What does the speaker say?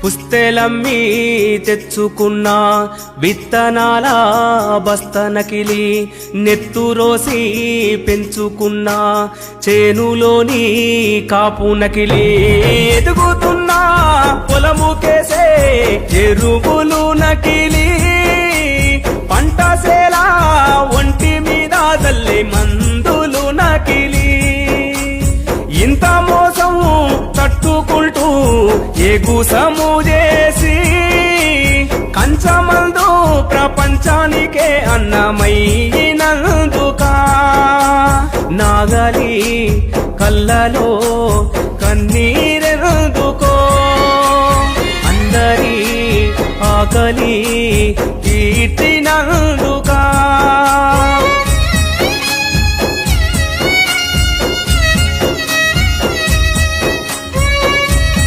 పుస్తెలమ్మి తెచ్చుకున్న విత్తనాల బస్తనకిలి నెత్తురోసి పెంచుకున్న చేనులోని కాపునకిలి ఎదుగుతున్న పొలముకేసే ఎరువులు నకిలి పంట సేలా ఒంటి మీద తల్లి మందులు నకిలి ఇంత మోసం తట్టుకుంటూ ఎగుసము చేసి కంచమందు ప్రపంచానికే అన్నమైనందుక నాగలి కళ్ళలో కన్నీ